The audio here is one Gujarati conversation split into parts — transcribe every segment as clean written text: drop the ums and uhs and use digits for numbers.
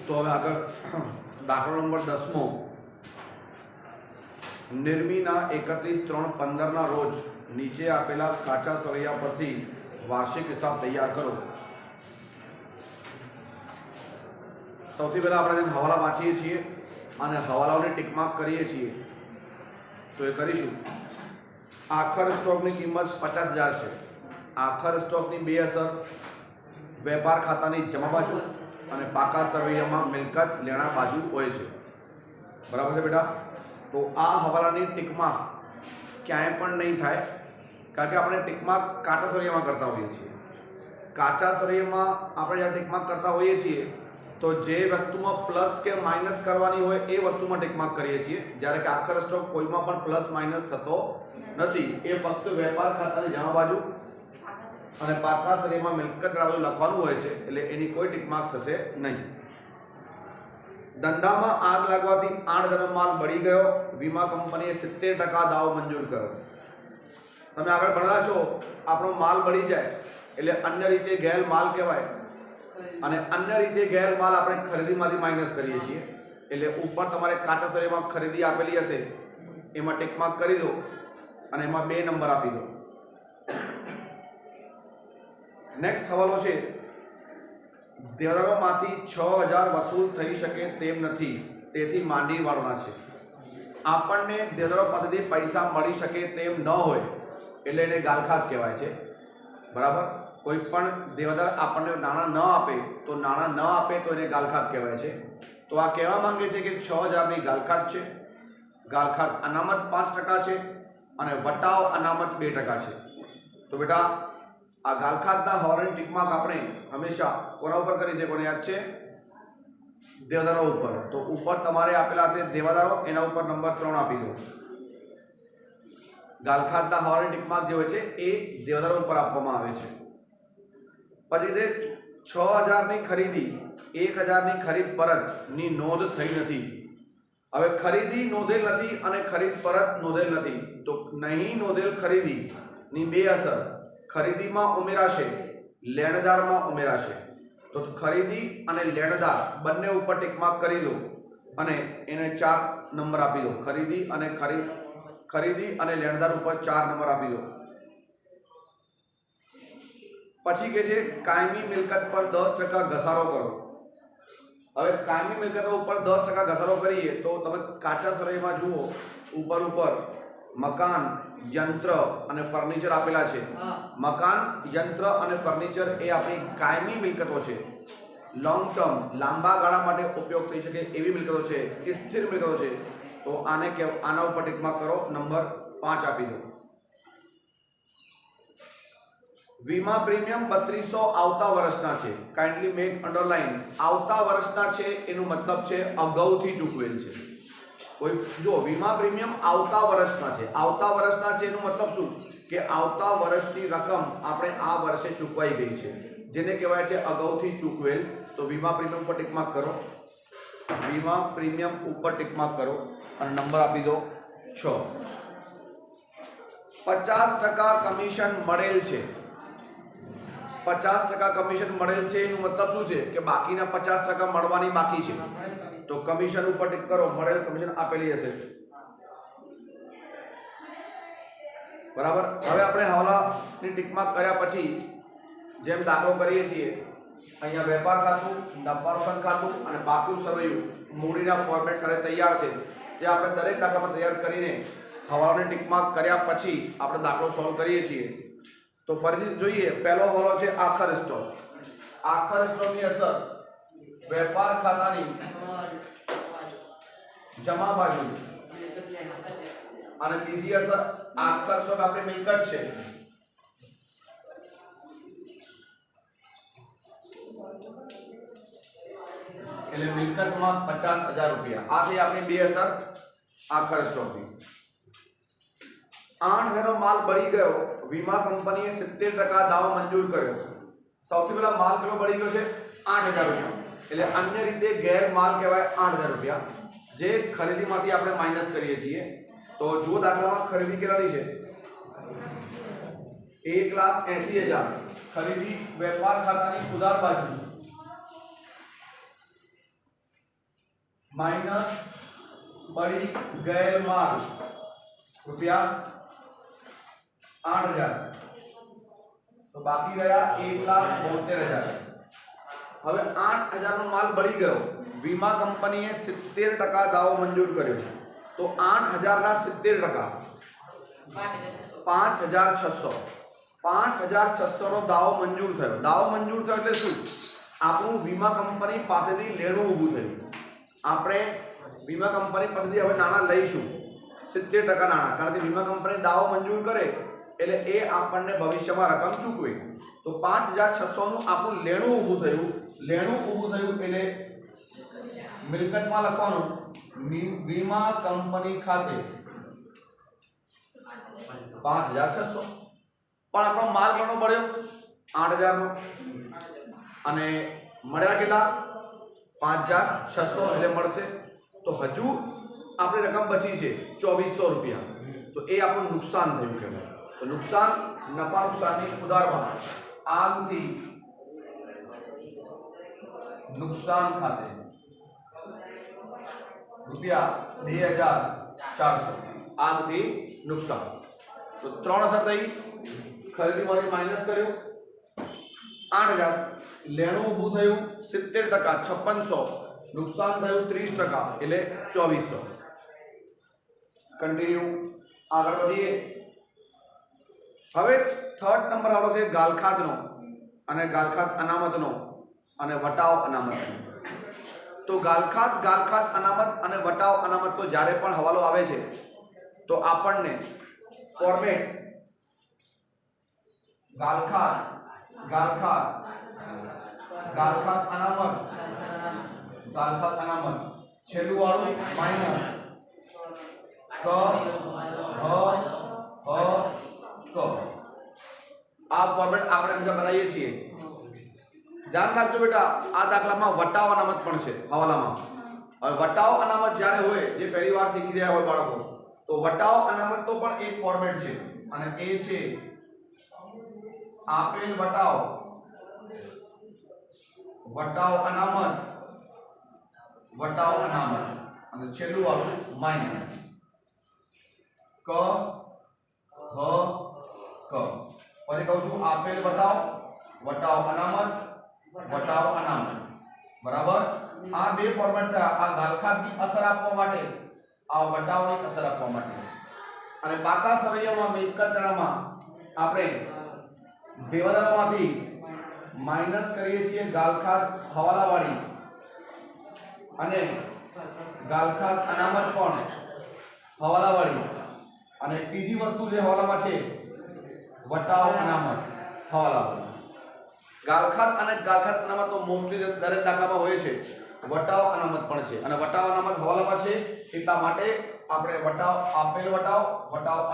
तो હવે આગળ દાખલો નંબર 10મો નિર્મીના 31/3/15 રોજ નીચે આપેલા કાચા સરવૈયા પરથી વાર્ષિક હિસાબ તૈયાર કરો। સૌથી પહેલા આપણે જેમ હવાલા વાંચીએ છીએ અને હવાલાઓને ટિક માર્ક કરીએ છીએ તો એ કરીશું। આખર સ્ટોકની કિંમત 50,000 છે। આખર સ્ટોકની બે અસર વેપાર ખાતાની જમા બાજુ અને પાકા સરવૈયામાં મિલકત લેણા બાજુ હોય છે। બરાબર છે બેટા? તો આ હવાલાની ટિક માર્ક ક્યાંય પણ નહીં થાય, કારણ કે આપણે ટિક માર્ક કાચા સરવૈયામાં કરતા હોઈએ છીએ। કાચા સરવૈયામાં આપણે જ્યારે ટિક માર્ક કરતા હોઈએ છીએ તો જે વસ્તુમાં પ્લસ કે માઇનસ કરવાની હોય એ વસ્તુમાં ટિક માર્ક કરીએ છીએ, જ્યારે કે આખર સ્ટોક કોઈમાં પણ પ્લસ માઇનસ થતો નથી। એ ફક્ત વેપાર ખાતાની જમા બાજુ અને પાકા સરવૈયામાં મિલકત બાજુ લખવાનું હોય છે, એટલે એની કોઈ ટિક માર્ક થશે નહીં। ધંધામાં આગ લાગવાથી 8,000 માલ બળી ગયો, વીમા કંપનીએ 70% દાવો મંજૂર કર્યો। તમે આગળ ભણેલા છો, આપણો માલ બળી જાય એટલે અન્ય રીતે ગયેલ માલ કહેવાય, અને અન્ય રીતે ગયેલ માલ આપણે ખરીદીમાંથી માઇનસ કરીએ છીએ। એટલે ઉપર તમારે કાચા સરવૈયામાં ખરીદી આપેલી હશે એમાં ટિક માર્ક કરી દો અને એમાં 2 નંબર આપી દો। નેક્સ્ટ હવાલો છે, દેવાદારોમાંથી 6,000 વસૂલ થઈ શકે તેમ નથી, તેથી માંડી વાળવાના છે। આપણને દેવાદારો પાસેથી પૈસા મળી શકે તેમ ન હોય એટલે એને ગાલખાત કહેવાય છે। બરાબર? કોઈ પણ દેવાદાર આપણને નાણાં ન આપે તો એને ગાલખાત કહેવાય છે। તો આ કહેવા માંગે છે કે 6,000ની ગાલખાત છે। ગાલખાત અનામત 5% છે અને વટાવ અનામત 2% છે। તો બેટા આ ગાલખાતના હવાલાની ટિક માર્ક આપણે હંમેશા કોના ઉપર કરી છે? કોને યાદ છે? દેવાદારો ઉપર। તો ઉપર તમારે આપેલા હશે દેવાદારો, એના ઉપર નંબર 3 આપી દો। ગાલખાતના હવાલાની ટિક માર્ક જે હોય છે એ દેવાદારો ઉપર આપવામાં આવે છે। પછી તે 6,000ની ખરીદી 1,000ની ખરીદ પરતની નોંધ થઈ નથી। હવે ખરીદી નોંધેલ નથી અને ખરીદ પરત નોંધેલ નથી, તો નહીં નોંધેલ ખરીદીની બે અસર ખરીદીમાં ઉમેરાશે, લેણદારમાં ઉમેરાશે। તો ખરીદી અને લેણદાર બંને ઉપર ટિક માર્ક કરી દો અને એને 4 નંબર આપી દો। ખરીદી અને લેણદાર ઉપર 4 નંબર આપી દો। પછી કે છે કાયમી મિલકત પર 10% ઘસારો કરો। હવે કાયમી મિલકતો ઉપર 10% ઘસારો કરીએ તો તમે કાચા સરવૈયામાં જુઓ, ઉપર મકાન, યંત્ર અને ફર્નિચર આપેલા છે। મકાન, યંત્ર અને ફર્નિચર એ આપણી કાયમી મિલકતો છે। લોંગ ટર્મ, લાંબા ગાળા માટે ઉપયોગ થઈ શકે એવી મિલકતો છે, સ્થિર મિલકતો છે। તો આના ઉપર ટિક માર્ક કરો, નંબર 5 આપી દો। વીમા પ્રીમિયમ 3200 આવતા વર્ષના છે। કાઇન્ડલી મેક અંડરલાઇન, આવતા વર્ષના છે એનો મતલબ છે અગાઉથી ચૂકવેલ છે। કોઈ જો વીમા પ્રીમિયમ આવતા વર્ષના છે, આવતા વર્ષના છે એનો મતલબ શું? કે આવતા વર્ષની રકમ આપણે આ વર્ષે ચૂકવાઈ ગઈ છે, જેને કહેવાય છે અગાઉથી ચૂકવેલ। તો વીમા પ્રીમિયમ ઉપર ટિક માર્ક કરો, વીમા પ્રીમિયમ ઉપર ટિક માર્ક કરો અને નંબર આપી દો 6। 50% કમિશન મળેલ છે। 50% કમિશન મળેલ છે એનો મતલબ શું છે? કે બાકીના 50% મળવાની બાકી છે। તો કમિશન ઉપર ટિક કરો, મળેલ કમિશન આપેલી હશે। બરાબર? હવે આપણે હવાલાની ટિક માર્ક કર્યા પછી જેમ દાખલો કરીએ છીએ, અહીંયા વેપાર ખાતું, નફા નુકસાન ખાતું અને પાકું સરવૈયું મૂડીના ફોર્મેટ સાથે તૈયાર છે, જે આપણે દરેક દાખલામાં તૈયાર કરીને હવાલાની ટિક માર્ક કર્યા પછી આપણે દાખલો સોલ્વ કરીએ છીએ। તો ફરીથી જોઈએ, પહેલો હવાલો છે આખર સ્ટોક। આખર સ્ટોકની અસર વેપાર ખાતાની જમા બાજુ અને બીજી અસર આખર સ્ટોક આપણી મિલકત છે। એટલે મિલકતમાં 50,000 રૂપિયા। આ થઈ આપણી બે અસર આખર સ્ટોકની। 8,000 માલ બળી ગયો, વીમા કંપનીએ 70% દાવો મંજૂર કર્યો। સૌથી પહેલા માલ કેટલો બળી ગયો છે? 8,000 રૂપિયા। એટલે અન્ય રીતે ગેર માલ કહેવાય 8,000 રૂપિયા, જે ખરીદીમાંથી આપણે માઇનસ કરીએ છીએ। તો જો દાખલામાં ખરીદી કેટલાની છે? 1,80,000 ખરીદી વેપાર ખાતાની ઉધાર બાજુ माइनस बड़ी गैल माल रुपया 8,000 तो बाकी रहा 1,72,000। હવે 8,000 નો માલ બળી ગયો, વીમા કંપનીએ 70% દાવો મંજૂર કર્યો, તો 8,000 ના 70% 5,600 5,600 નો દાવો મંજૂર થયો। દાવો મંજૂર થયો એટલે શું? આપણું વીમા કંપની પાસેથી લેણું ઊભું થયું। આપણે વીમા કંપની પાસેથી હવે નાણાં લઈશું 70% નાણાં, કારણ કે વીમા કંપની દાવો મંજૂર કરે એટલે એ આપણને ભવિષ્યમાં રકમ ચૂકવે। તો 5,600 નું આપણું લેણું ઊભું થયું। લેણું ઊભું થયું એટલે મિલકતમાં લખવાનું વીમા કંપની ખાતે 5,600, પણ આપણો માલ કેટલો મળ્યો 8,000 નો અને મળ્યા કેટલા 5,600 એટલે મળશે। તો હજુ આપણી રકમ બચી છે 2,400 રૂપિયા, તો એ આપણું નુકસાન થયું કહેવાય। તો નુકસાન નફા નુકસાનની ઉધારમાં આગથી नुकसान खाते रुपया 2,400 आग थी नुकसान। तो 3 असर थी, खरीदी मारी माइनस कर्यु 8,000, लेणु ऊभुं थयुं 70%, 5600, नुकसान थयुं 30% એટલે 2,400। कंटिन्यू આગળ વધીએ। હવે થર્ડ નંબર વાળો છે ગાલખાતનો અને ગાલખાત અનામતનો અને વટાવ અનામત। તો ગાલખાત અનામત અને વટાવ અનામત તો જ્યારે પણ હવાલો આવે છે તો આપણને ફોર્મેટ ગાલખાત અનામત છેલ્લું વાળું માઈનસ ક આ ફોર્મેટ આપણે હમણાં બનાવીએ છીએ। ध्यान रखो बेटा, आ दाखला में वटाव अनामत पण छे हवाला में। और वटाव अनामत ज्यारे होय, जे पहली बार सीखी रह्या होय बाळको, तो वटाव अनामत तो पण एक फॉर्मेट छे અને એ છે આપેલ વટાવ અનામત અને છેલ્લું વાળું માઈનસ ક હ ક। ફરી કહું છું, આપેલ વટાવ અનામત बराबर। आ बे फॉर्मेट था। आ गालखातनी असर आपवा माटे, आ वटावनी असर आपवा माटे। અને પાકા સરવૈયામાં મિલકત ગણવામાં આપણે દેવાદારોમાંથી માઈનસ કરીએ છીએ ગાલખાત હવાલાવાળી અને ગાલખાત અનામત પણ હવાલાવાળી। અને ત્રીજી વસ્તુ જે હવાલામાં છે વટાવ અનામત હવાલાવાળી। गालखात અને गालखात अनामत तो मोस्टली दरेक दाखलाમાં હોય છે, વટાવ અનામત પણ છે અને વટાવ અનામત હવાલામાં છે એટલા માટે આપણે વટાવ આપેલ વટાવ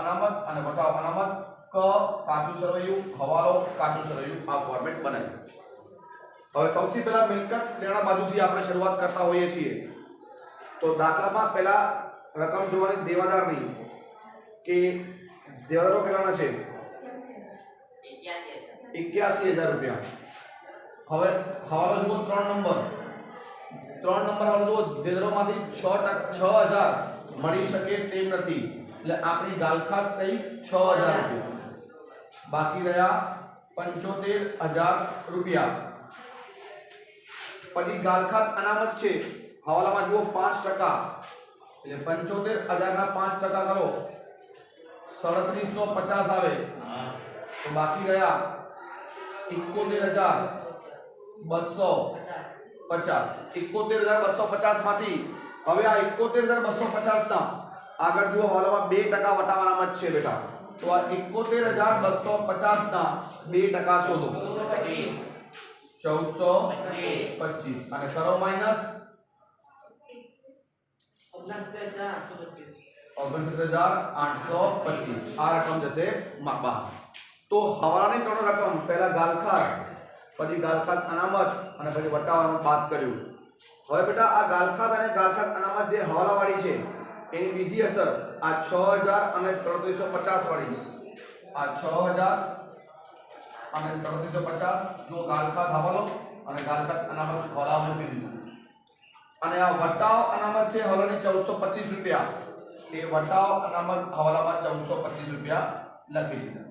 અનામત અને વટાવ અનામત ક કાચું સરવૈયું હવાલો કાચું સરવૈયું આ ફોર્મેટ બનાવ્યું। હવે સૌથી પહેલા મિલકત લેણા બાજુથી આપણે શરૂઆત કરતા હોઈએ છીએ। તો દાખલામાં પહેલા રકમ જોવાની દેવાદારની કે દેવાદારો કેટલાના છે 81,000 રૂપિયા। હવે હવાલો જુઓ 3 નંબર હવાલો જુઓ, દેવાદારોમાંથી 6,000 મળી શકે તેમ નથી, એટલે આપણી ગાલખાત થઈ 6,000 રૂપિયા, બાકી રહ્યા 75,000 રૂપિયા। પછી ગાલખાત અનામત છે હવાલામાં જુઓ 5%, એટલે 75,000 ના 5% કરો 3750 આવે, તો બાકી રહ્યા 71,250। 71,250 માંથી હવે આ 71,250 ના આગળ જુઓ હવાલામાં 2% વટાવ અનામત છે બેટા, તો આ 71,250 ના 2% શોધો 1,425 અને કરો માઈનસ 69,825 આ રકમ જશે બહાર। तो हवालानी त्रण रकम पहला गालखात, પછી ગાલખાત અનામત અને પછી વટાવ અનામત બાદ કર્યું। હવે બેટા આ ગાલખાત અને ગાલખાત અનામત જે હવાલાવાળી છે એની બીજી અસર આ 6,000 અને 3750 વાળી, આ 6,000 અને 3750 જો ગાલખાત હવાલો અને ગાલખાત અનામત હવાલા મૂકી દીધું। અને આ વટાવ અનામત છે હવાલાની 1425 રૂપિયા, એ વટાવ અનામત હવાલામાં 1425 રૂપિયા લખી દીધા.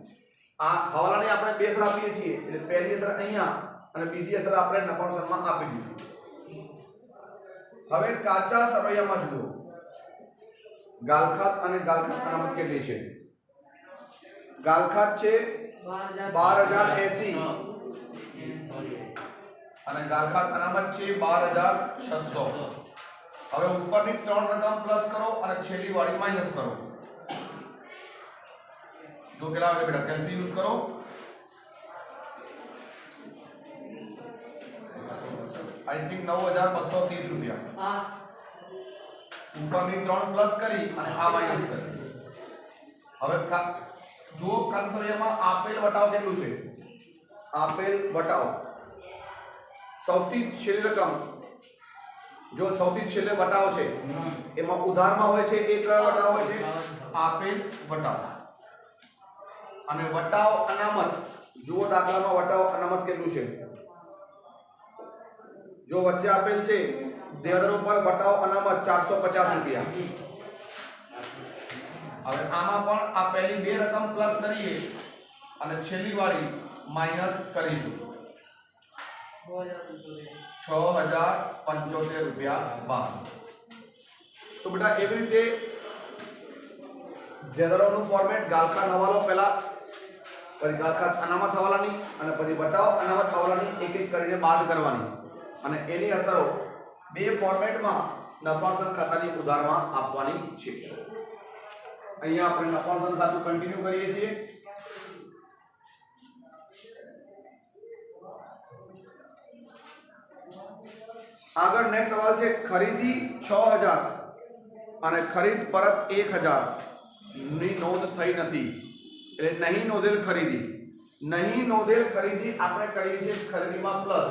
આ હવાલાની આપણે બે અસર આપીએ છીએ, એટલે પહેલી અસર અહીંયા અને બીજી અસર આપણે નફા નુકસાનમાં આપી દીધી. હવે કાચા સરવૈયામાં જુઓ ગાલખાત અને ગાલખાત અનામત કેટલી છે. ગાલખાત છે 12080 અને ગાલખાત અનામત છે 12600. હવે ઉપરની ત્રણ રકમ પ્લસ કરો અને છેલ્લી વાળી માઈનસ કરો. જો કેટલા આવે બેટા કેલ્સી યુઝ કરો. આઈ થિંક 9230 રૂપિયા. ઉપરની ત્રણ પ્લસ કરી અને આ માઈનસ કરી. હવે જો કાચા સરવૈયામાં આપેલ વટાવ કેટલું છે. આપેલ વટાવ સૌથી છેલ્લી રકમ, જો સૌથી છેલ્લે વટાવ છે એમાં ઉધારમાં હોય છે એ કયો વટાવ હોય છે. આપેલ વટાવ. અને વટાવ અનામત જુઓ દાખલામાં વટાવ અનામત કેટલું છે. જો વચ્ચે આપેલ છે દેવાદારો પર વટાવ અનામત 450 રૂપિયા. હવે આમાં પણ આ પહેલી બે રકમ પ્લસ કરીએ અને છેલ્લી વાળી માઈનસ કરીશું. 6075 રૂપિયા બહાર. તો બેટા એવી રીતે દેવાદારોનું ફોર્મેટ ગાલખાત હવાલો પહેલા, પછી ગાલખાત અનામત હવાલાની અને પછી વટાવ અનામત હવાલાની એક એક કરીને બાદ કરવાની અને એની અસરો બે ફોર્મેટમાં નફા નુકસાન ખાતાની ઉધારમાં આપવાની છે. અહીંયા આપણે નફા નુકસાન ખાતું કન્ટિન્યુ કરીએ છીએ. આગળ નેક્સ્ટ સવાલ છે ખરીદી 6000 અને ખરીદ પરત 1000 ની નોંધ થઈ નથી, એટલે નહીં નોંધેલ ખરીદી. નહીં નોંધેલ ખરીદી આપણે કરીએ છીએ ખરીદીમાં પ્લસ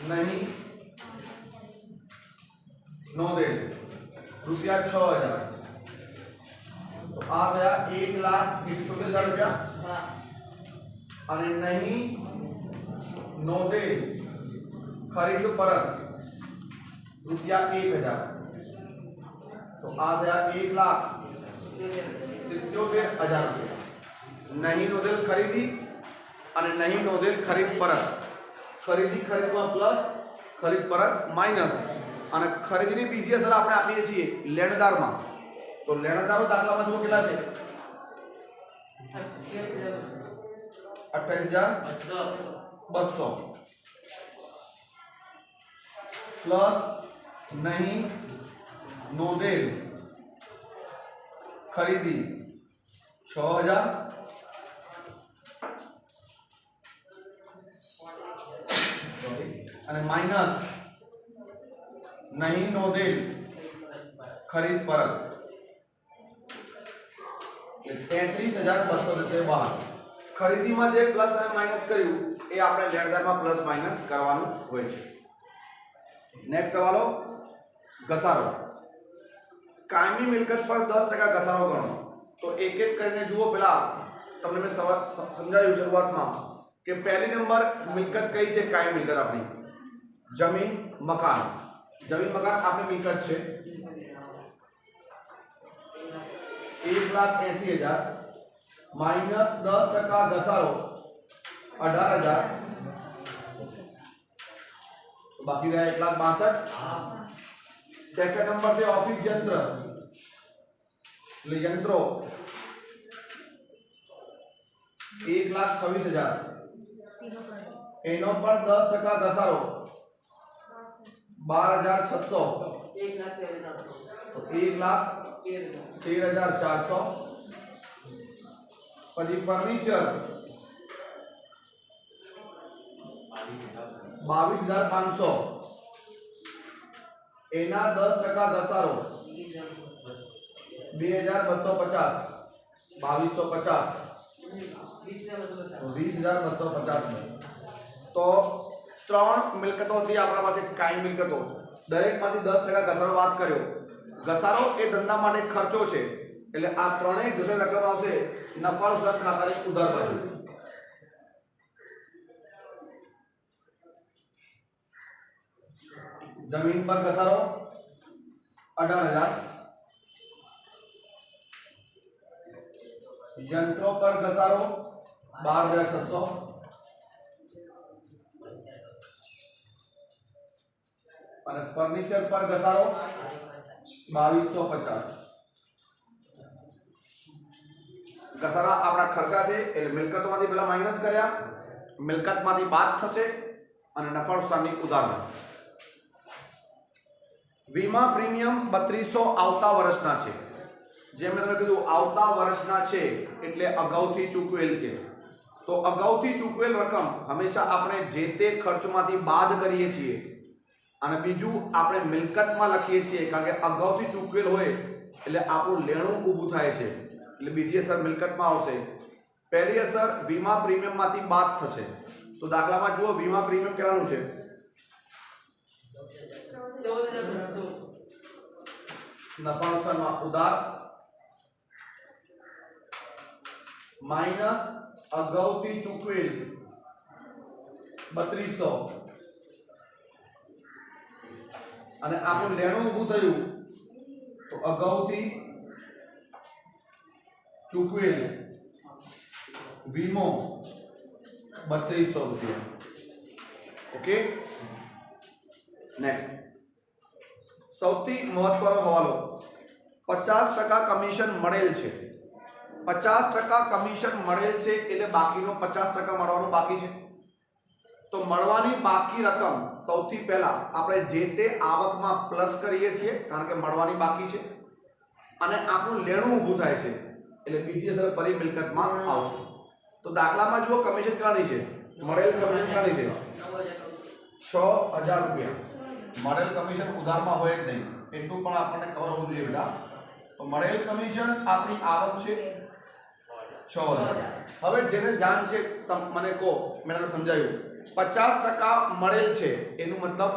નહીં નોંધેલ રૂપિયા 6000. તો આ ગયા 1,78,000 રૂપિયા. અને નહીં નોંધેલ ખરીદ પરત રૂપિયા 1000. તો આ ગયા 1,77,000 રૂપિયા. નહીં નોંધેલ ખરીદી અને નહીં નોંધેલ ખરીદ પરત. ખરીદી ખરીદમાં પ્લસ, ખરીદ પરત માઈનસ. અને ખરીદીની બીજી અસર આપણે આપીએ છીએ લેણદારમાં. તો લેણદારો દાખલામાં જુઓ કેટલા છે. 28,200 પ્લસ નહીં નોંધેલ ખરીદી 6000 અને માઈનસ નહીં નોંધેલ ખરીદ પરત એટલે 33,200 જશે બહાર. ખરીદીમાં જે પ્લસ અને માઈનસ કર્યું એ આપણે લેણદારમાં પ્લસ માઈનસ કરવાનું હોય છે. નેક્સ્ટ સવાલો ઘસારો. કાયમી મિલકત પર 10% ઘસારો ગણો. તો એક એક કરીને જુઓ. પેલા તમને મેં સમજાવ્યું શરૂઆતમાં કે પહેલી નંબર મિલકત કઈ છે. કાયમી મિલકત આપણી જમીન મકાન. જમીન મકાન આપણી મિલકત છે. 1,80,000 માઈનસ 10% ઘસારો 18,000. બાકી રહ્યા 1,62,000. સેકન્ડ નંબર છે ઓફિસ યંત્ર, એટલે યંત્રો 1,26,000. એનો પણ 10% ઘસારો 12,600. તો 1,13,400. પછી ફર્નિચર 22,500. એના 10% ઘસારો 2,250. 2,250 20,250. તો ત્રણ મિલકતો હતી આપણા પાસે કાયમી મિલકતો. દરેકમાંથી 10% ઘસારો વાત કર્યો. ઘસારો એ ધંધા માટે ખર્ચો છે, એટલે આ ત્રણેય ઘસારો રકમ આવશે નફા નુકસાન ખાતાની ઉધાર બાજુ. जमीन पर घसारो 18,000, यंत्रों पर घसारो 12,600, और फर्नीचर पर घसारो 2250। घसारा आपણા ખર્ચા છે એટલે મિલકતોમાંથી પેલા માઈનસ કર્યા, મિલકતમાંથી બાદ થશે અને નફા નુકસાનની ઉધાર. વીમા પ્રીમિયમ 3200 આવતા વર્ષના છે. જેમ મેં તમને કીધું આવતા વર્ષના છે એટલે અગાઉથી ચૂકવેલ છે. તો અગાઉથી ચૂકવેલ રકમ હંમેશા આપણે જે તે ખર્ચમાંથી બાદ કરીએ છીએ અને બીજું આપણે મિલકતમાં લખીએ છીએ કારણ કે અગાઉથી ચૂકવેલ હોય એટલે આપણું લેણું ઊભું થાય છે એટલે બીજી અસર મિલકતમાં આવશે. પહેલી અસર વીમા પ્રીમિયમમાંથી બાદ થશે. તો દાખલામાં જુઓ વીમા પ્રીમિયમ કેટલાનું છે? 14,200. નફા નુકસાનમાં ઉધાર માઈનસ અગાઉથી ચૂકવેલ 3200 અને આપણું લેણું ઊભું થયું તો અગાઉથી ચૂકવેલ વીમો 3200 રૂપિયા. ઓકે, નેક્સ્ટ સૌથી મહત્વનો હવાલો 50% કમિશન મળેલ છે. 50% કમિશન મળેલ છે એટલે બાકીનો 50% મળવાનું બાકી છે. તો મળવાની બાકી રકમ સૌથી પહેલા આપણે જે તે આવકમાં પ્લસ કરીએ છીએ કારણ કે મળવાની બાકી છે અને આપણું લેણું ઊભું થાય છે એટલે બીજી અસર ફરી મિલકતમાં આવશે. તો દાખલામાં જુઓ કમિશન કેટલાની છે? મળેલ કમિશન કેટલાની છે? 6,000 રૂપિયા. મળેલ કમિશન ઉધારમાં હોય જ નહીં એટલું પણ આપણને ખબર હોવું જોઈએ બેટા. તો મળેલ કમિશન આપણી આવક છે 6,000. હવે જેને જાણ છે મને કહો, મેં તમને સમજાવ્યું 50% મળેલ છે એનું મતલબ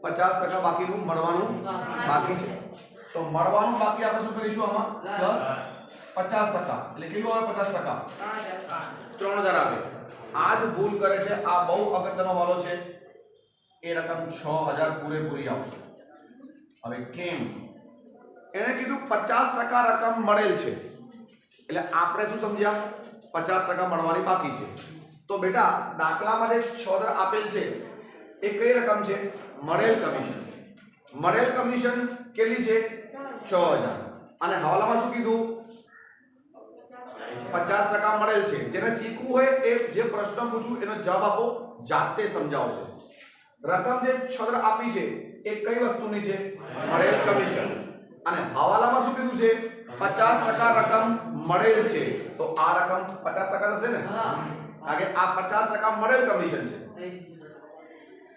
50% બાકીનું મળવાનું બાકી છે. તો મળવાનું બાકી આપણે શું કરીશું આમાં પ્લસ 50% એટલે કેટલું આવે? 50% 3,000 આવે. આ જ ભૂલ કરે છે, આ બહુ અગત્યનો વાલો છે. એ રકમ 6,000 પૂરેપૂરી આવશે. હવે કેમ? એને કીધું 50% રકમ મળેલ છે એટલે આપણે શું સમજ્યા? 50% મળવાની બાકી છે. તો બેટા દાખલામાં જે 6,000 આપેલ છે એ કઈ રકમ છે? મળેલ કમિશન. મળેલ કમિશન કેટલી છે? 6,000. અને હવાલામાં શું કીધું? 50% મળેલ છે. જેને શીખવું હોય એ જે પ્રશ્ન પૂછું એનો જવાબ આપો, જાતે સમજાવશે. રકમ જે 6,000 આપી છે એ કઈ વસ્તુની છે? મળેલ કમિશન. અને હવાલામાં શું કીધું છે? 50% રકમ મળેલ છે. તો આ રકમ 50% થશે ને? કારણ કે આ 50% મળેલ કમિશન છે,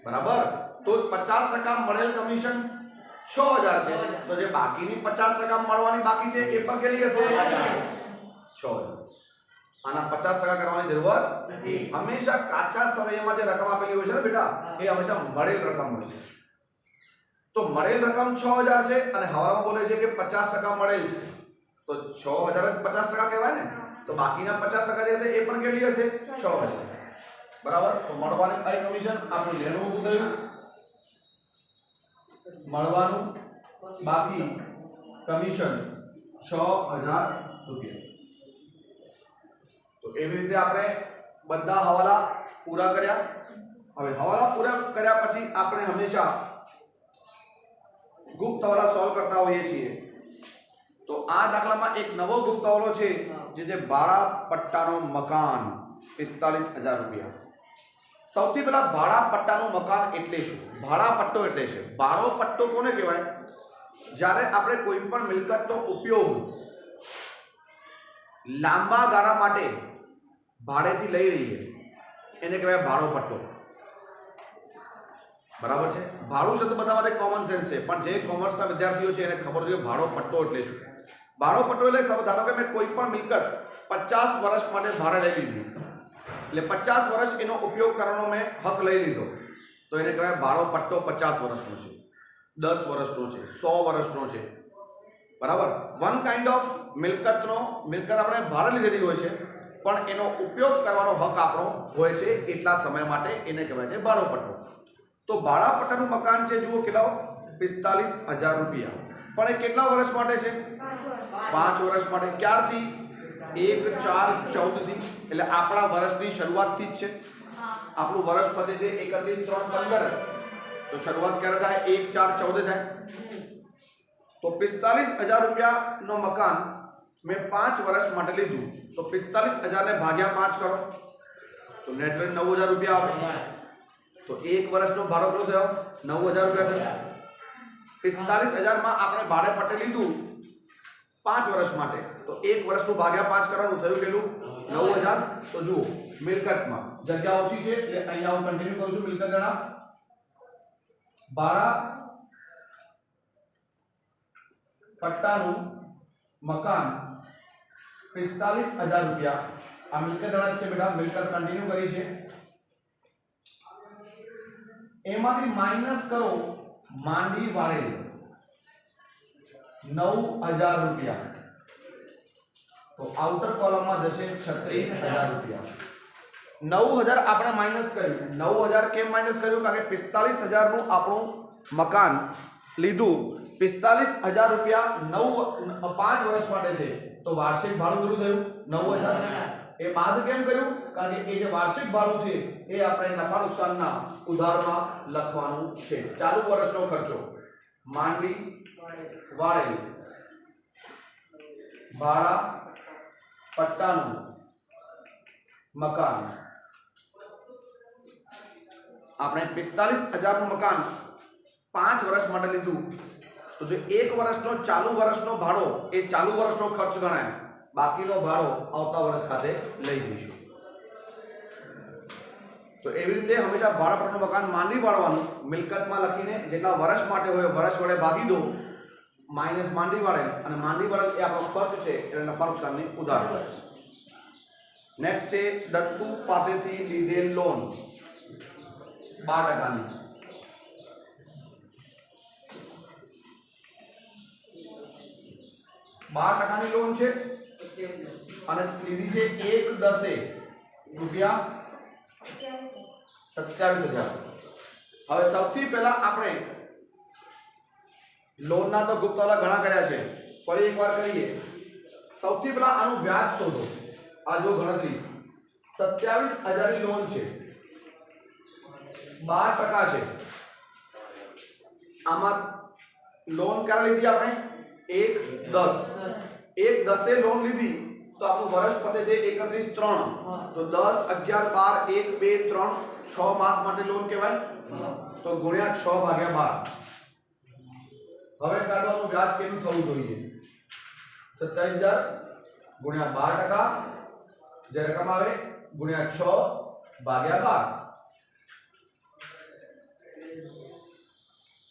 બરાબર. તો 50% મળેલ કમિશન 6,000 છે. તો જે બાકીની 50% મળવાની બાકી છે એ પણ કેટલી હશે? 6,000. આના 50% કરવાની જરૂર નથી. હંમેશા કાચા સમયમાં જે રકમ આપેલી હોય છે ને બેટા એ હંમેશા મળેલ રકમ હોય છે. તો મળેલ રકમ 6,000 છે અને હવાલામાં બોલે છે કે 50% મળેલ છે. તો 6,000 જ 50% કહેવાય ને. તો બાકીના 50% જે હશે એ પણ કેટલી હશે? 6,000. બરાબર. તો મળવાની કઈ કમિશન? આપણું લેણું ઊભું થયું, મળવાનું બાકી કમિશન 6,000 રૂપિયા. તો એવી રીતે આપણે બધા હવાલા પૂરા કર્યા. હવે હવાલા પૂરા કર્યા પછી આપણે હંમેશા ગુપ્ત હવાલા સોલ્વ કરતા હોઈએ છીએ. તો આ દાખલામાં એક નવો ગુપ્ત હવાલો છે જે ભાડા પટ્ટાનો મકાન 45,000 રૂપિયા. સૌથી પહેલા ભાડા પટ્ટાનું મકાન એટલે શું? ભાડા પટ્ટો એટલે છે. ભાડો પટ્ટો કોને કહેવાય? જ્યારે આપણે કોઈ પણ મિલકતનો ઉપયોગ લાંબા ગાળા માટે ભાડેથી લઈ લઈએ એને કહેવાય ભાડો પટ્ટો. બરાબર છે. ભાડું શબ્દ બધા માટે કોમન સેન્સ છે પણ જે કોમર્સના વિદ્યાર્થીઓ છે એને ખબર જોઈએ ભાડો પટ્ટો એટલે શું. ભાડો પટ્ટો એટલે ધારો કે મેં કોઈ પણ મિલકત 50 વર્ષ માટે ભાડે લઈ લીધી એટલે 50 વર્ષ એનો ઉપયોગ કરવાનો મેં હક લઈ લીધો તો એને કહેવાય ભાડો પટ્ટો. 50 વર્ષનો છે, 10 વર્ષનો છે, 100 વર્ષનો છે, બરાબર. વન કાઇન્ડ ઓફ મિલકત આપણે ભાડે લીધેલી હોય છે પણ એનો ઉપયોગ કરવાનો હક આપણો હોય છે એટલા સમય માટે, એને કહેવાય છે ભાડો પટ્ટો. તો ભાડાપટ્ટાનું મકાન છે જુઓ કેટલા 45,000 રૂપિયા, પણ એ કેટલા વર્ષ માટે છે? 5 વર્ષ માટે. ક્યારથી? 1/4/14 થી, એટલે આપણા વર્ષની શરૂઆતથી જ છે. આપણું વર્ષ પતે છે 31/3/15, તો શરૂઆત ક્યારે થાય? 1/4/14 થાય. તો 45,000 રૂપિયાનો મકાન મેં 5 વર્ષ માટે લીધું, તો 45,000 ને ભાગ્યા 5 કરો તો નેટ 9,000 રૂપિયા આવે. તો એક વર્ષનો ભાડો કેટલો થયો? 9,000 રૂપિયા થયો. 45,000 માં આપણે ભાડે પટ્ટે લીધું 5 વર્ષ માટે, તો એક વર્ષનું ભાગ્યા 5 કરવાનું થયું કેટલું? 9,000. તો જુઓ મિલકતમાં જગ્યા ઓછી છે એટલે અહીંયા હું કન્ટિન્યુ કરું છું. મિલકત ગણા ભાડા પટ્ટાનું મકાન 45,000 રૂપિયા. આ મિલકત ગણત છે બેટા, મિલકત કન્ટિન્યુ કરી છે. એમાંથી માઈનસ કરો માંડી વાળેલ 9,000 રૂપિયા, તો આઉટર કોલમમાં જશે 36,000 રૂપિયા. 9,000 આપણે માઈનસ કર્યું. 9,000 કેમ માઈનસ કર્યું? કારણ કે 45,000 નું આપણું મકાન લીધું, 45,000 રૂપિયા 5 વર્ષ માટે છે, તો વાર્ષિક ભાડું કેટલું થયું? 9,000. એ બાદ કેમ કર્યું? કારણ કે એ જે વાર્ષિક ભાડું છે એ આપણે નફા નુકસાનના ઉધારમાં લખવાનું છે. ચાલુ વર્ષનો ખર્ચો માંડી વાળેલ ભાડા પટ્ટાનું મકાન, આપણે 45,000 નું મકાન 5 વર્ષ માટે લીધું, તો જો એક વર્ષનો ચાલુ વર્ષનો ભાડો એ ચાલુ વર્ષનો ખર્ચ ગણાય, બાકીનો ભાડો આવતા વર્ષ ખાતે લઈ જઈશું. તો એવી રીતે હંમેશા ભાડાપટ્ટાનું મકાન માંડી વાળવાનું, મિલકતમાં લખીને જેટલા વર્ષ માટે હોય વર્ષ વડે ભાગી દો, માઇનસ માંડી વાળેલ, અને માંડી વાળેલ એ આપણો ખર્ચ છે એટલે નફા નુકસાનની ઉધાર. નેક્સ્ટ છે દત્તુ પાસેથી લીધેલ લોન 12%ની. 12%ની લોન છે અને લીધી છે 1/10 રૂપિયા 27,000. હવે સૌથી પહેલા આપણે લોનના તો ગુપ્તવાલા ઘણા કર્યા છે, ફરી એકવાર કરીએ. સૌથી પહેલા આનું વ્યાજ શોધો. આ જો ગણતરી 27,000 ની લોન છે, 12% છે. આમાં લોન ક્યારે લીધી આપણે? 1/10. 1/10 લોન લીધી તો આપણું વર્ષ પતે છે 31/3, તો 10, 11, 12, 1, 2, 3 6 માસ માટે લોન કહેવાય, તો ગુણ્યા 6/12. હવે કાઢવાનું વ્યાજ કેટલું થવું જોઈએ? 27,000 ગુણ્યા 12%, જે રકમ આવે ગુણ્યા 6/12.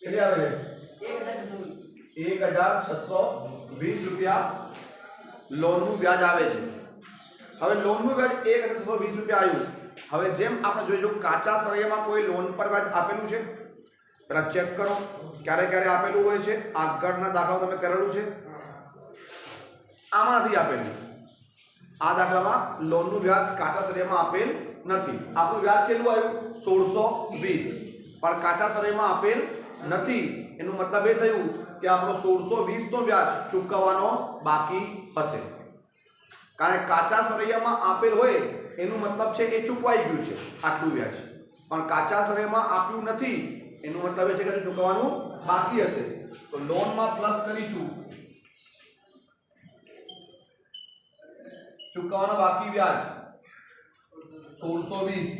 કેટલી આવે? 1,620 રૂપિયા લોનનું વ્યાજ આવે છે. હવે લોનનું વ્યાજ 1,620 રૂપિયા આવ્યું. હવે જેમ આપણે જોઈજો કાચા સળિયામાં કોઈ લોન પર વ્યાજ આપેલું છે? પેલા ચેક કરો ક્યારે ક્યારે આપેલું હોય છે. આગળના દાખલાઓ તમે કરેલું છે? આમાં નથી આપેલું. આ દાખલામાં લોનનું વ્યાજ કાચા સળિયામાં આપેલ નથી. આપણું વ્યાજ કેટલું આવ્યું? 1,620, પણ કાચા સળિયામાં આપેલ નથી. એનું મતલબ એ થયું કે આપણો 1,620 નો વ્યાજ ચૂકવવાનો બાકી હશે. કારણ કે કાચા સળિયામાં આપેલ હોય એનું મતલબ છે એ ચૂકવાઈ ગયું છે આટલું વ્યાજ, પણ કાચા સળિયામાં આપ્યું નથી એનું મતલબ એ છે કે ચૂકવવાનું બાકી હશે. તો લોનમાં પ્લસ કરીશું ચૂકવવાનો બાકી વ્યાજ 1,620,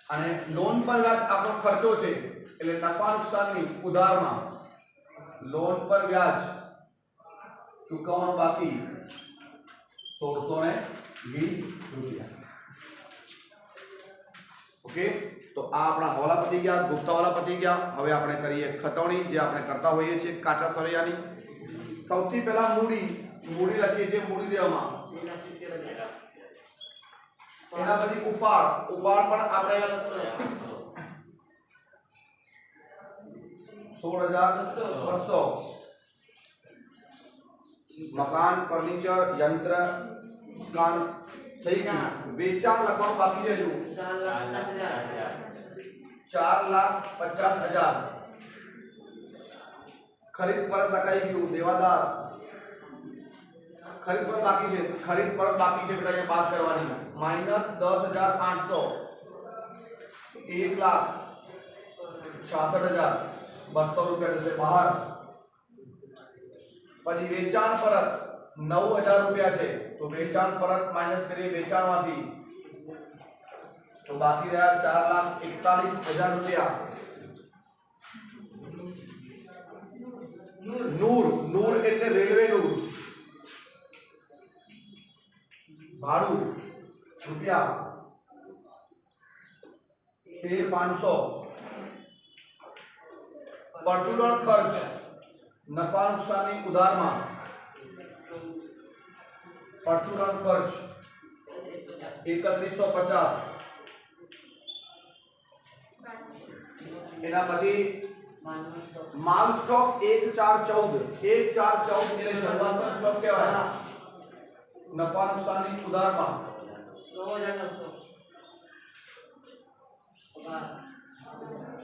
અને લોન પર વ્યાજ આપણો ખર્ચો છે એટલે નફા નુકસાનની ઉધારમાં લોન પર વ્યાજ ચૂકવવાનો બાકી 1,620 રૂપિયા. ઓકે, તો આ આપણા હવાલા પતી ગયા, ગુપ્તાવાલા પતી ગયા. હવે આપણે કરીએ ખતવણી, જે આપણે કરતા હોઈએ છીએ કાચા સળિયાની. સૌથી પહેલા મૂડી લખીએ છીએ મૂડી દેવામાં. એના પછી ઉપાડ પણ આપણે 16,200. મકાન, ફર્નિચર, યંત્ર, દુકાન, થઈ ગયું વેચાણ લખવાનું બાકી છે જો 4,50,000 ખરીદ પરત લખાઈ ગયું દેવાદાર ખરીદ પરત બાકી છે બેટા અહીંયા બાદ કરવાની -10,800 1,66,200 રૂપિયા જશે બહાર પછી વેચાણ પરત 9,000 રૂપિયા છે તો વેચાણ પરત માઈનસ કરીએ વેચાણમાંથી તો બાકી રહ્યા 4,41,000 રૂપિયા નૂર એટલે રેલવે નૂર ભાડું રૂપિયા 13,500 પરચુરણ ખર્ચ નફા નુકસાની ઉધારમાં પરચુરણ ખર્ચ 3150 એના પછી માલ સ્ટોક 1,414 એટલે શરૂઆતનો સ્ટોક કહેવાય નફા નુકસાની ઉધારમાં 9,900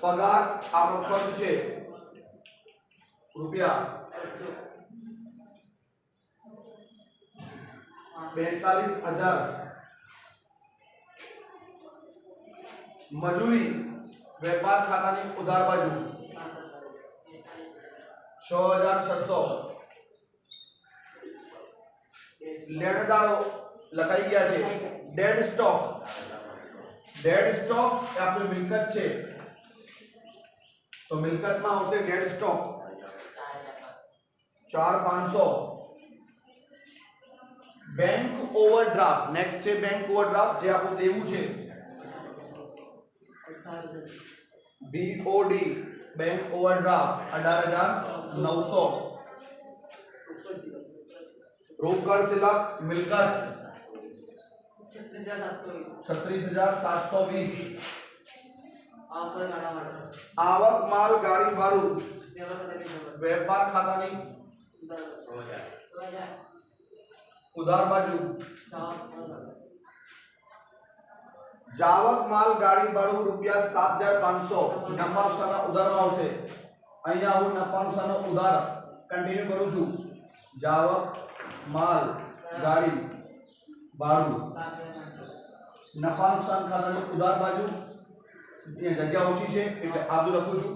પગાર આપણો ખર્ચ છે રૂપિયા 42,000 મજૂરી વેપાર ખાતાની ઉધાર બાજુ 6,600 લેણદારો લખાઈ ગયા છે ડેડ સ્ટોક એ આપણી મિલકત છે તો મિલકતમાં આવશે dead stock 4,500 bank overdraft next છે બેંક ઓવરડ્રાફ્ટ જે આપણું દેવું છે BOD બેંક ઓવરડ્રાફ્ટ 18,900 રોકડ સિલક મિલકત 36,720 આવક માલ ગાડી ભાડું વેપાર ખાતાની ઉધાર બાજુ જાવક માલ ગાડી ભાડું રૂપિયા 7,500 નફા નુકસાનના ઉધારમાં આવશે અહીંયા હું નફા નુકસાનનો ઉધાર કન્ટિન્યુ કરું છું જાવક માલ ગાડી ભાડું નફા નુકસાન ખાતાની ઉધાર બાજુ ત્યાં જગ્યા ઓછી છે એટલે આ બધું લખું છું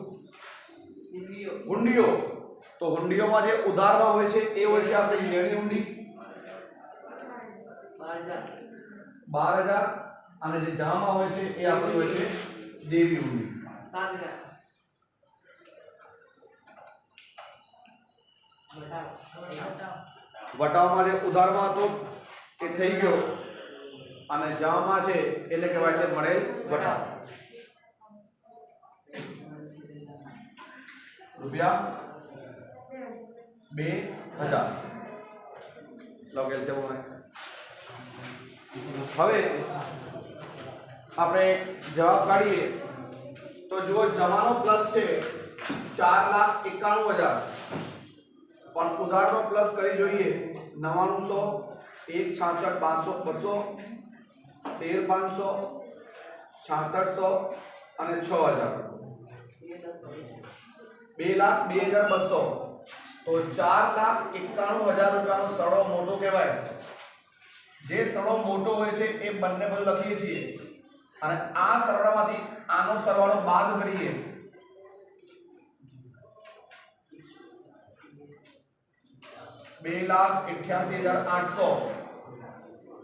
હુંડીઓ તો હુંડીઓમાં જે ઉધારમાં હોય છે એ હોય છે આપણી લેણી હુંડી 12,000 અને જે જામાં હોય છે એ આપણી હોય છે દેવી હુંડી 7,000 વટાવમાં જે ઉધારમાં હતો એ થઈ ગયો અને જામાં છે એટલે કહેવાય છે મળેલ વટાવ રૂપિયા 2,000 લોકેલ છે હવે આપણે જવાબ કાઢીએ તો જો જમાનો પ્લસ છે 4,91,000 પણ ઉધારનો પ્લસ કરી જોઈએ 9,900 1,66,500 200 13,500 66,00 અને 6,000 2,02,200 તો 4,91,000 રૂપિયાનો સડો મોટો કહેવાય જે સડો મોટો હોય છે એ બંને બાજુ લખીએ છીએ અને આ સરવાળામાંથી આનો સરવાળો બાદ કરીએ 2,88,800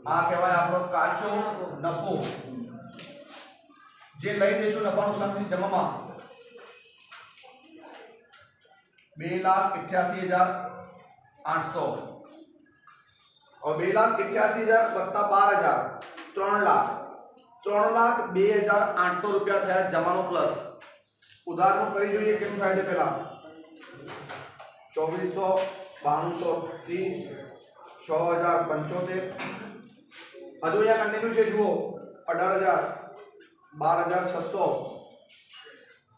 આ કહેવાય આપણો કાચો નફો જે લઈ જઈશું નફા નુકસાનની જમામાં 2,88,800 और 2,88,000 વત્તા 12,000 3,02,800 રૂપિયા થયા જમાનો પ્લસ ઉધારનું કરી જોઈએ કેટલું થાય છે પહેલા 2,400 9,230 6,075 હજુ અહીંયા કન્ટિન્યુ છે જુઓ 18,000 12,600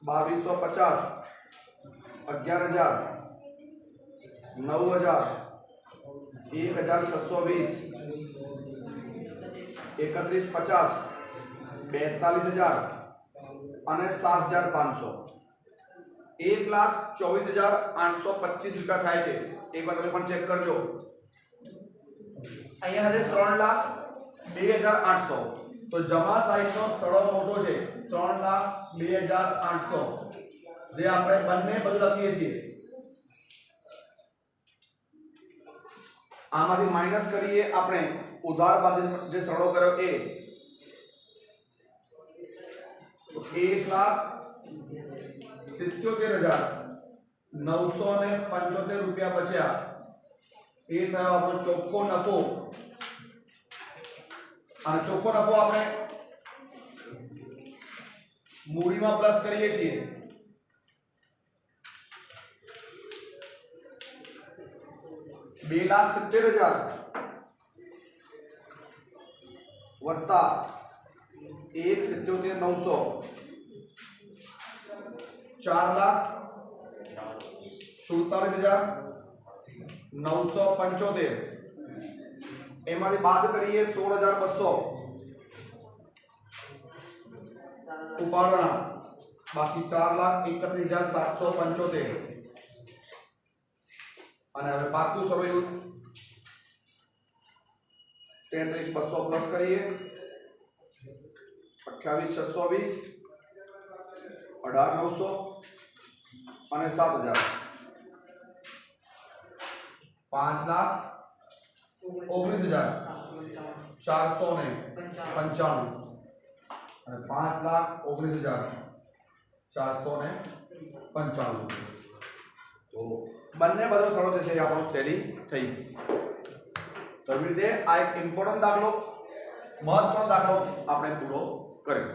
2,250 11,000 9,000 1,620 3150 42,000 અને 7,500 1,24,825 રૂપિયા થાય છે। એકવાર તમે પણ ચેક કરજો। અહીંયા છે 3,02,800 તો જમા સાઈડનો સ્થળો મોટો છે 3,02,800 જે આપણે બંને બધું લખીએ છીએ। આમાંથી માઈનસ કરીએ આપણે ઉધાર બાદ જે સરળો કર્યો એ 1,77,975 રૂપિયા બચ્યા। એ થયો આપણો ચોખ્ખો નફો અને ચોખ્ખો નફો આપણે મૂડીમાં પ્લસ કરીએ છીએ। ₹2,70,000 વત્તા 1,77,900 4,47,975 એમાંથી બાદ કરીએ 16,200 ઉપાડવાના બાકી 4,31,775 અને હવે પાકું સરવાળું 33,200 પ્લસ કરીએ 28,620 18,900 અને 7,000 5,19,495 અને 5,19,495 તો બંને બધો સરળ થશે આપણો સ્ટેડી થઈ ગયું। તો એવી રીતે આ એક ઇમ્પોર્ટન્ટ દાખલો મહત્વનો દાખલો આપણે પૂરો કર્યો।